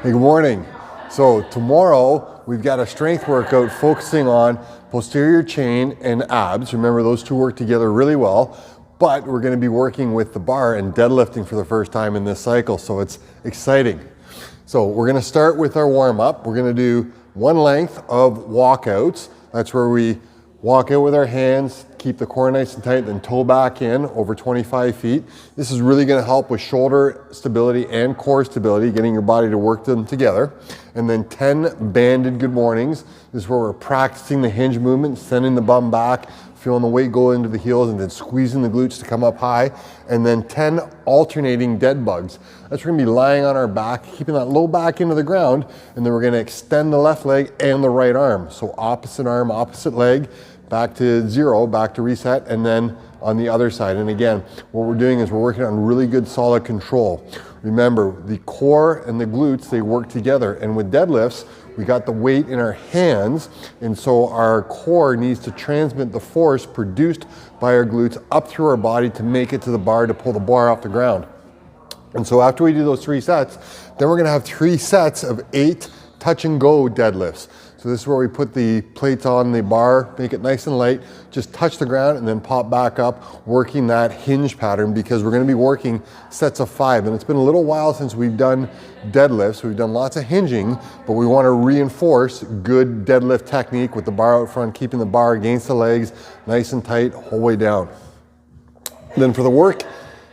Hey, good morning. So tomorrow we've got a strength workout focusing on posterior chain and abs. Remember, those two work together really well, but we're going to be working with the bar and deadlifting for the first time in this cycle, so it's exciting. So we're going to start with our warm-up. We're going to do one length of walkouts. That's where we walk out with our hands, keep the core nice and tight, then toe back in over 25 feet. This is really going to help with shoulder stability and core stability, getting your body to work them together. And then 10 banded good mornings. This is where we're practicing the hinge movement, sending the bum back, feeling the weight go into the heels, and then squeezing the glutes to come up high. And then 10 alternating dead bugs. That's we're going to be lying on our back, keeping that low back into the ground, and then we're going to extend the left leg and the right arm. So opposite arm, opposite leg, back to zero, back to reset, and then on the other side. And again, what we're doing is we're working on really good solid control. Remember, the core and the glutes, they work together. And with deadlifts, we got the weight in our hands, and so our core needs to transmit the force produced by our glutes up through our body to make it to the bar, to pull the bar off the ground. And so after we do those 3 sets, then we're gonna have 3 sets of 8 touch and go deadlifts. So this is where we put the plates on the bar, make it nice and light, just touch the ground and then pop back up, working that hinge pattern, because we're gonna be working sets of 5. And it's been a little while since we've done deadlifts. We've done lots of hinging, but we wanna reinforce good deadlift technique with the bar out front, keeping the bar against the legs, nice and tight, whole way down. Then for the work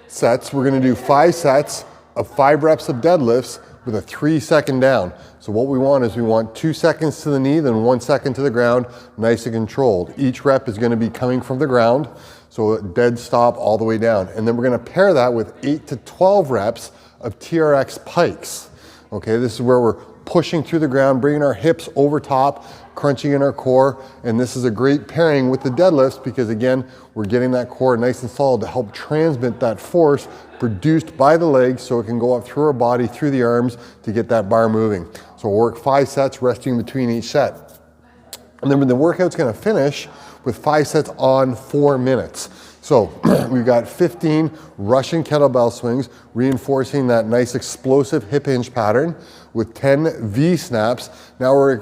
sets, we're gonna do 5 sets of 5 reps of deadlifts with a 3-second down. So what we want is we want 2 seconds to the knee, then 1 second to the ground, nice and controlled. Each rep is gonna be coming from the ground, so a dead stop all the way down. And then we're gonna pair that with 8 to 12 reps of TRX pikes. Okay, this is where we're pushing through the ground, bringing our hips over top, crunching in our core, and this is a great pairing with the deadlifts because again, we're getting that core nice and solid to help transmit that force produced by the legs so it can go up through our body, through the arms to get that bar moving. So we'll work 5 sets, resting between each set. And then the workout's gonna finish with 5 sets on 4 minutes. So we've got 15 Russian kettlebell swings, reinforcing that nice explosive hip hinge pattern with 10 V snaps. Now we're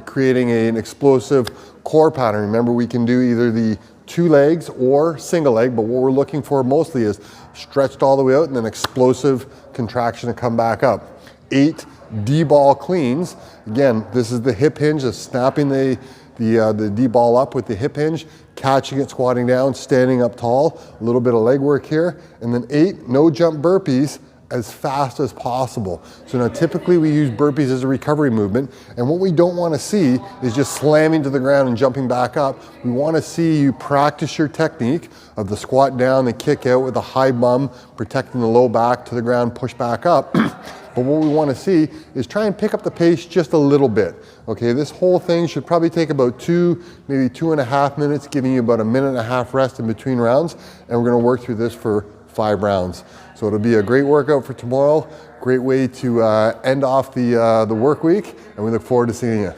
creating an explosive core pattern. Remember, we can do either the 2 legs or single leg, but what we're looking for mostly is stretched all the way out and then explosive contraction to come back up. 8 D-ball cleans. Again, this is the hip hinge, of snapping the D-ball up with the hip hinge, catching it, squatting down, standing up tall, a little bit of leg work here, and then 8 no jump burpees as fast as possible. So now typically we use burpees as a recovery movement, and what we don't want to see is just slamming to the ground and jumping back up. We want to see you practice your technique of the squat down, the kick out with a high bum, protecting the low back to the ground, push back up. But what we want to see is try and pick up the pace just a little bit. Okay, this whole thing should probably take about 2, maybe 2.5 minutes, giving you about 1.5 minute rest in between rounds. And we're going to work through this for 5 rounds. So it'll be a great workout for tomorrow. Great way to end off the work week. And we look forward to seeing you.